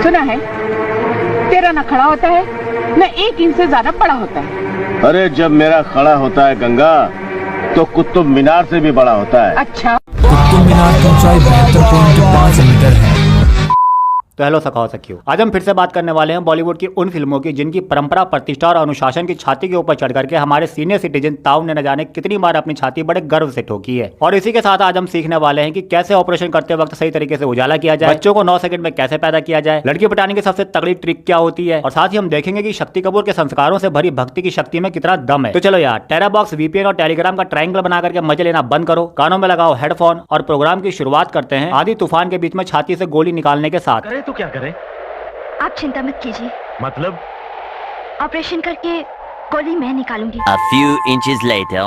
सुना है तेरा न खड़ा होता है न 1 इंच से ज्यादा बड़ा होता है। अरे जब मेरा खड़ा होता है गंगा तो कुतुब मीनार से भी बड़ा होता है। अच्छा, कुतुब मीनार की ऊंचाई 72.5 मीटर है। तो हेलो सखाओ सखियो, आज हम फिर से बात करने वाले हैं बॉलीवुड की उन फिल्मों की जिनकी परंपरा, प्रतिष्ठा और अनुशासन की छाती के ऊपर चढ़ करके हमारे सीनियर सिटीजन ताऊ ने न जाने कितनी बार अपनी छाती बड़े गर्व से ठोकी है। और इसी के साथ आज हम सीखने वाले हैं कि कैसे ऑपरेशन करते वक्त सही तरीके से उजाला किया जाए, बच्चों को 9 सेकंड में कैसे पैदा किया जाए, लड़की पटाने की सबसे तगड़ी ट्रिक क्या होती है, और साथ ही हम देखेंगे कि शक्ति कपूर के संस्कारों से भरी भक्ति की शक्ति में कितना दम है। तो चलो यार, टेरा बॉक्स, वीपीएन और टेलीग्राम का ट्रायंगल बना करके मजे लेना बंद करो, कानों में लगाओ हेडफोन और प्रोग्राम की शुरुआत करते हैं आधी तूफान के बीच में छाती से गोली निकालने के साथ। करे तो क्या करे? आप चिंता मत कीजिए, मतलब ऑपरेशन करके गोली मैं निकालूंगी। A few inches later.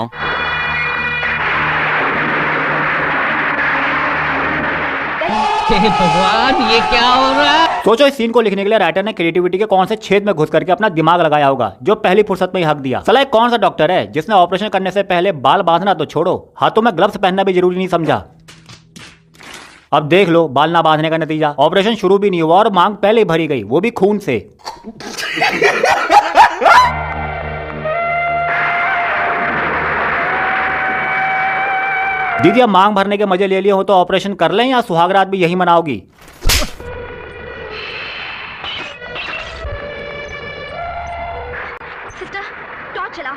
भगवान, ये क्या हो रहा है? सोचो, इस सीन को लिखने के लिए राइटर ने क्रिएटिविटी के कौन से छेद में घुस करके अपना दिमाग लगाया होगा जो पहली फुर्सत में ही हक दिया। सलाह कौन सा डॉक्टर है जिसने ऑपरेशन करने से पहले बाल बांधना तो छोड़ो, हाथों में ग्लव्स पहनना भी जरूरी नहीं समझा। अब देख लो बाल ना बांधने का नतीजा, ऑपरेशन शुरू भी नहीं हुआ और मांग पहले ही भरी गई, वो भी खून से। दीदी, अब मांग भरने के मजे ले लिए हो तो ऑपरेशन कर लें या सुहागरात भी यही मनाओगी? सिस्टर, टॉर्च चलाओ,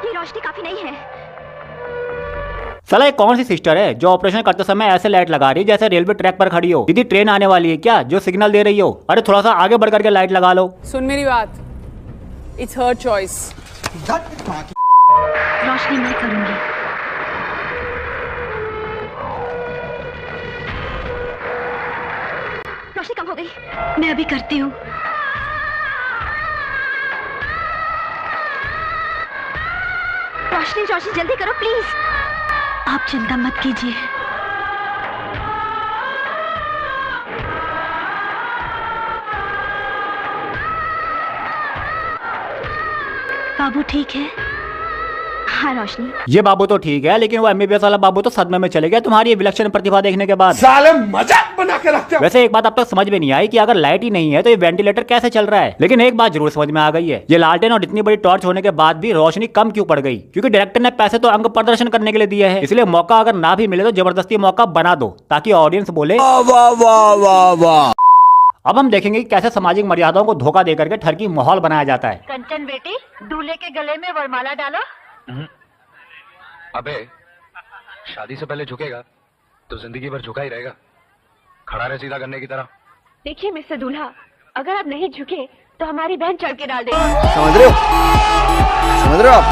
ये रोशनी काफी नहीं है। सला ये कौन सी सिस्टर है जो ऑपरेशन करते समय ऐसे लाइट लगा रही है जैसे रेलवे ट्रैक पर खड़ी हो? दीदी, ट्रेन आने वाली है क्या जो सिग्नल दे रही हो? अरे थोड़ा सा आगे बढ़ करके लाइट लगा लो। सुन मेरी बात, इट्स हर चॉइस। रोशनी मैं करूंगी। रोशनी कम हो गई, मैं अभी करती हूँ। रोशनी रोशनी जल्दी करो प्लीज। आप चिंता मत कीजिए। बाबू ठीक है? हाँ रोशनी। ये बाबू तो ठीक है, लेकिन वो एमबीबीएस वाला बाबू तो सदमे में चले गया तुम्हारी ये विलक्षण प्रतिभा देखने के बाद। साले मजाक बना के रखते हो। वैसे एक बात अब तक समझ में नहीं आई कि अगर लाइट ही नहीं है तो ये वेंटिलेटर कैसे चल रहा है, लेकिन एक बात जरूर समझ में आ गई है, ये लालटेन और इतनी बड़ी टॉर्च होने के बाद भी रोशनी कम क्यों पड़ गई? क्योंकि डायरेक्टर ने पैसे तो अंग प्रदर्शन करने के लिए दिए हैं, इसलिए मौका अगर ना भी मिले तो जबरदस्ती मौका बना दो ताकि ऑडियंस बोले वाह वाह वाह वाह। अब हम देखेंगे कि कैसे सामाजिक मर्यादाओं को धोखा देकर के ठरकी माहौल बनाया जाता है। कंचन बेटी, दूल्हे के गले में वरमाला डालो। अबे, शादी से पहले झुकेगा तो जिंदगी भर झुका ही रहेगा, खड़ा रहे सीधा करने की तरह। देखिए मिस्टर दूल्हा, अगर आप नहीं झुके तो हमारी बहन चढ़ के डाल देगी। समझ रहे हो? समझ रहे हो आप?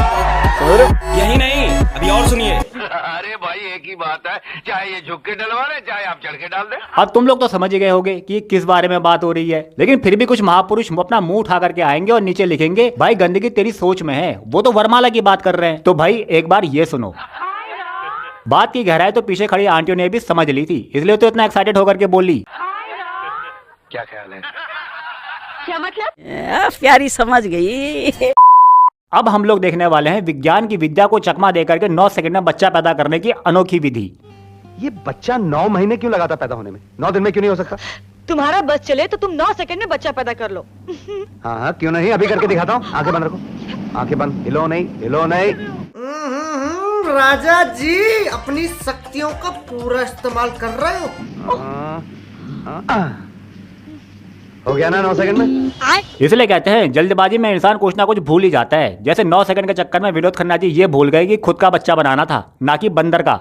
समझ रहे हो? यही नहीं, अभी और सुनिए। अरे भाई, एक ही बात है, चाहे ये झुक के डलवा रहे चाहे आप चढ़ के डाल दे। अब तुम लोग तो समझ ही गए होगे कि किस बारे में बात हो रही है, लेकिन फिर भी कुछ महापुरुष अपना मुंह उठा करके आएंगे और नीचे लिखेंगे भाई गंदगी तेरी सोच में है, वो तो वरमाला की बात कर रहे हैं। तो भाई एक बार ये सुनो, बात की गहराई तो पीछे खड़ी आंटियों ने भी समझ ली थी, इसलिए तो इतना एक्साइटेड होकर के बोली। क्या ख्याल है? क्या मतलब? प्यारी समझ गई। अब हम लोग देखने वाले हैं विज्ञान की विद्या को चकमा देकर के 9 सेकंड में बच्चा पैदा करने की अनोखी विधि। ये बच्चा 9 महीने क्यों लगाता पैदा होने में? 9 दिन में क्यों नहीं हो सकता? तुम्हारा बस चले तो तुम 9 सेकंड में बच्चा पैदा कर लो। हाँ हाँ, क्यों नहीं, अभी करके दिखाता हूँ। आंखें बंद रखो, आंखें बंद, हिलो नहीं, हिलो नहीं। राजा जी अपनी शक्तियों का पूरा इस्तेमाल कर रहे हो। हो गया ना 9 सेकंड में? इसलिए कहते हैं जल्दबाजी में इंसान कुछ ना कुछ भूल ही जाता है, जैसे 9 सेकंड के चक्कर में विनोद खन्ना जी ये भूल गए कि खुद का बच्चा बनाना था, ना कि बंदर का।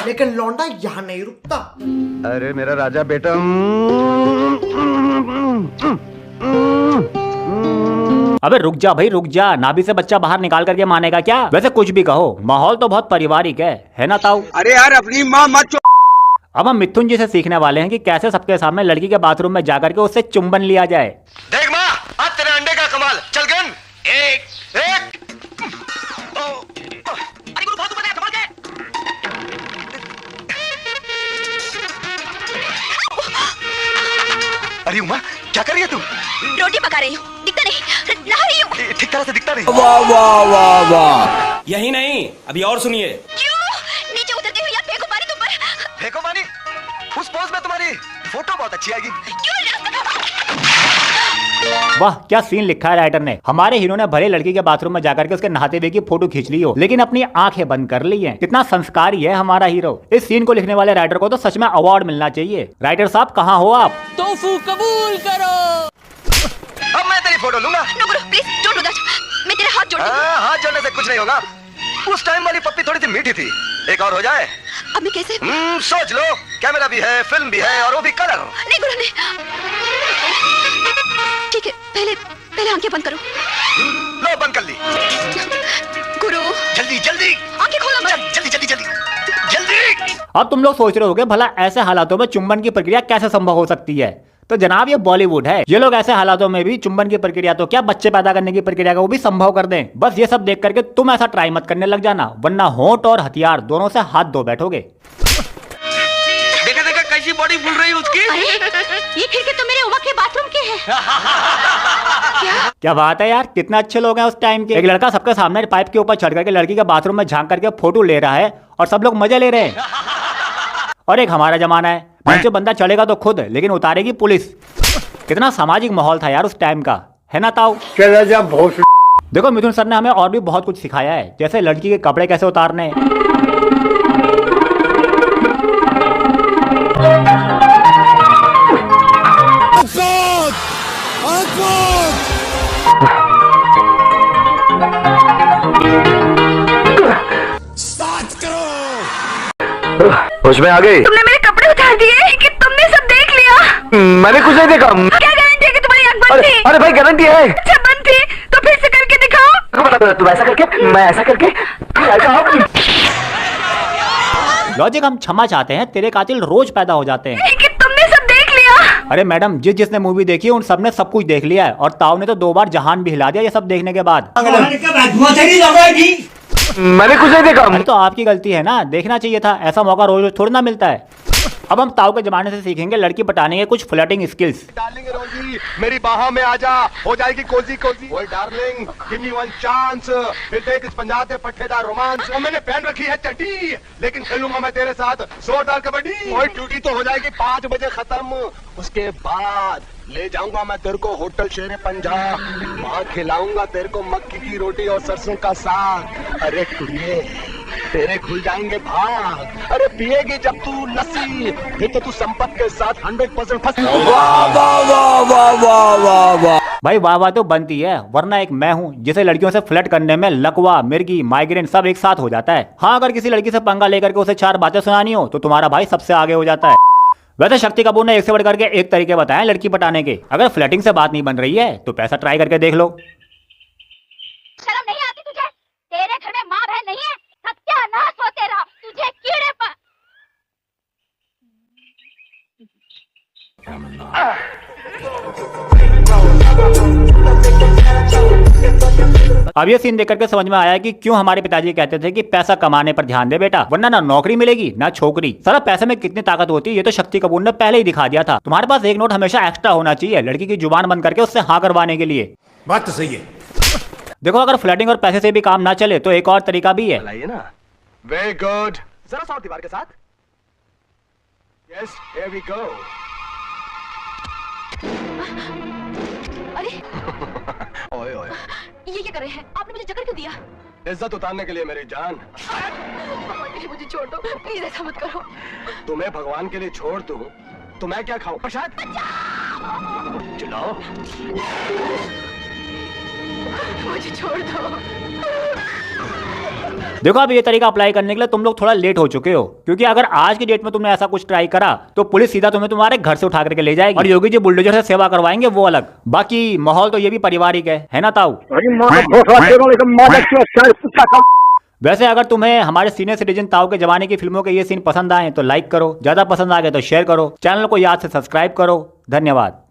लेकिन लौंडा यहाँ नहीं रुकता। अरे मेरा राजा बेटा, अबे रुक जा भाई रुक जा, नाभि से बच्चा बाहर निकाल करके मानेगा क्या? वैसे कुछ भी कहो, माहौल तो बहुत पारिवारिक है ना ताऊ? अरे यार अपनी माँ मत। अब हम मिथुन जी से सीखने वाले हैं कि कैसे सबके सामने लड़की के बाथरूम में जाकर के उससे चुंबन लिया जाए। देख माँ, आज तेरे अंडे का कमाल, चल गन। एक एक। अरे गुरु बहुत ऊपर है, संभल के। अरे उमा, क्या कर रही है तू? रोटी पका रही हूँ, दिखता नहीं, नहा रही हूँ। ठीक तरह से दिखता नहीं। वाह वाह वाह वाह। यही नहीं, अभी और सुनिए। क्यों? नीचे उतरती हुई या फेंको पानी तुम पर। फेंको पानी? उस पोज में तुम्हारी फोटो बहुत अच्छी आएगी। वाह क्या सीन लिखा है राइटर ने। हमारे हीरो ने भले लड़की के बाथरूम में जाकर के उसके नहाते हुए की फोटो खींच ली हो, लेकिन अपनी आंखें बंद कर ली हैं। कितना संस्कारी है हमारा हीरो। इस सीन को लिखने वाले राइटर को तो सच में अवार्ड मिलना चाहिए। राइटर साहब कहाँ हो आप? तोफू कबूल करो। अब मैं तेरी फोटो लूंगा। No Guru please don't do that. मैं तेरे हाथ जोड़ती हूँ। हाथ जोड़ने से कुछ नहीं होगा। उस टाइम वाली पप्पी थोड़ी सी मीठी थी, एक और हो जाए। अब मैं कैसे? सोच लो, कैमरा भी है, फिल्म भी है और वो भी कलर। नहीं गुरु नहीं। ठीक है, पहले आंखें बंद करो। लो बंद कर ली। गुरु जल्दी जल्दी आंखें खोलो मत। जल्दी जल्दी जल्दी जल्दी। अब तुम लोग सोच रहे होगे भला ऐसे हालातों में चुंबन की प्रक्रिया कैसे संभव हो सकती है। तो जनाब ये बॉलीवुड है। ये लोग ऐसे हालातों में भी चुंबन की प्रक्रिया तो क्या बच्चे पैदा करने की प्रक्रिया को भी संभव कर दें। बस ये सब देख करके तुम ऐसा ट्राई मत करने लग जाना, वरना होंठ और हथियार दोनों से हाथ धो बैठोगे। देखा देखा कैसी बॉडी फूल रही है उसकी। अरे ये खिड़की तो मेरे उमा के बाथरूम की है। क्या बात है यार, कितना अच्छे लोग हैं उस टाइम के। एक लड़का सबके सामने पाइप के ऊपर चढ़ करके लड़की के बाथरूम में झांक करके फोटो ले रहा है और सब लोग मजे ले रहे हैं। और एक हमारा जमाना है, जो बंदा चढ़ेगा तो खुद, लेकिन उतारेगी पुलिस। कितना सामाजिक माहौल था यार उस टाइम का, है ना ताऊ? देखो मिथुन सर ने हमें और भी बहुत कुछ सिखाया है, जैसे लड़की के कपड़े कैसे उतारने। होश में आ गई? तुमने मेरे कपड़े उतार दिए कि तुमने सब देख लिया? मैंने कुछ नहीं देखा। क्या गारंटी है कि तुम्हारी आंख बंद थी? अरे भाई गारंटी है। अच्छा बंद थी तो फिर से करके दिखाओ। तुम ऐसा करके, मैं ऐसा करके। लॉजिक हम क्षमा चाहते हैं, तेरे कातिल रोज पैदा हो जाते हैं। कि तुमने सब देख लिया? अरे मैडम, जिसने मूवी देखी है उन सबने सब कुछ देख लिया है, और ताऊ ने तो 2 बार जहान भी हिला दिया ये सब देखने के बाद। मैंने कुछ नहीं देखा। अरे तो आपकी गलती है ना, देखना चाहिए था। ऐसा मौका रोज रोज थोड़ा ना मिलता है। अब हम ताऊ के जमाने से सीखेंगे लड़की पटाने के कुछ फ्लर्टिंग स्किल्स। डार्लिंग रोजी मेरी बाहों में आजा, हो जाएगी कोजी कोजी। ओए darling give me one chance, फिर देख इस पंजाब के पट्टेदार रोमांस। वो मैंने पहन रखी है चड्डी, लेकिन खेलूंगा मैं तेरे साथ जोरदार कबड्डी। ओए ड्यूटी तो हो जाएगी 5 बजे खत्म, उसके बाद ले जाऊंगा मैं तेरे को होटल शेर पंजाब, वहाँ खिलाऊंगा तेरे को मक्की की रोटी और सरसों का साग। अरे टुल्ले तेरे खुल जाएंगे भाग। अरे पिएगी जब तू लस्सी, फिर तो तू संपत्ति के साथ 100% फंस। भाई वाह वाह तो बनती है, वरना एक मैं हूँ जिसे लड़कियों से फ्लर्ट करने में लकवा, मिर्गी, माइग्रेन सब एक साथ हो जाता है। हाँ, अगर किसी लड़की से पंगा लेकर के उसे 4 बातें सुनानी हो तो तुम्हारा भाई सबसे आगे हो जाता है। वैसे शक्ति कपूर ने एक से बढ़ करके एक तरीके बताए लड़की पटाने के। अगर फ्लर्टिंग से बात नहीं बन रही है तो पैसा ट्राई करके देख लो। शर्म नहीं आती तुझे? तेरे घर में माँ बहन नहीं है? सत्यानाश हो तेरा, तुझे कीड़े पर। अब ये सीन देख करके समझ में आया है कि क्यों हमारे पिताजी कहते थे कि पैसा कमाने पर ध्यान दे बेटा, वरना ना नौकरी मिलेगी ना छोकरी। सारा पैसे में कितनी ताकत होती है ये तो शक्ति कपूर ने पहले ही दिखा दिया था। तुम्हारे पास एक नोट हमेशा एक्स्ट्रा होना चाहिए लड़की की जुबान बंद करके उससे हाँ करवाने के लिए। बात तो सही है। देखो अगर फ्लर्टिंग और पैसे से भी काम ना चले तो एक और तरीका भी है। लाइए ना। वेरी गुड, जरा सा और दीवार के साथ। Yes here we go. अरे ओए ओए ये क्या कर रहे हैं? आपने मुझे जकड़ क्यों दिया? इज्जत उतारने के लिए मेरी जान। भगवान के लिए मुझे छोड़ दो, प्लीज ऐसा मत करो। तुम्हें भगवान के लिए छोड़ दूं तो मैं क्या खाऊं? प्रसाद चलाओ। मुझे छोड़ दो। देखो अब ये तरीका अप्लाई करने के लिए तुम लोग थोड़ा लेट हो चुके हो, क्योंकि अगर आज की डेट में तुमने ऐसा कुछ ट्राई करा तो पुलिस सीधा तुम्हें तुम्हारे घर से उठा करके ले जाएगी, और योगी जी बुलडोजर से सेवा करवाएंगे वो अलग। बाकी माहौल तो ये भी पारिवारिक है ना ताऊ? वैसे अगर तुम्हें हमारे सीनियर सिटीजन ताऊ के जमाने की फिल्मों के ये सीन पसंद आए तो लाइक करो, ज्यादा पसंद आ गए तो शेयर करो, चैनल को याद से सब्सक्राइब करो। धन्यवाद।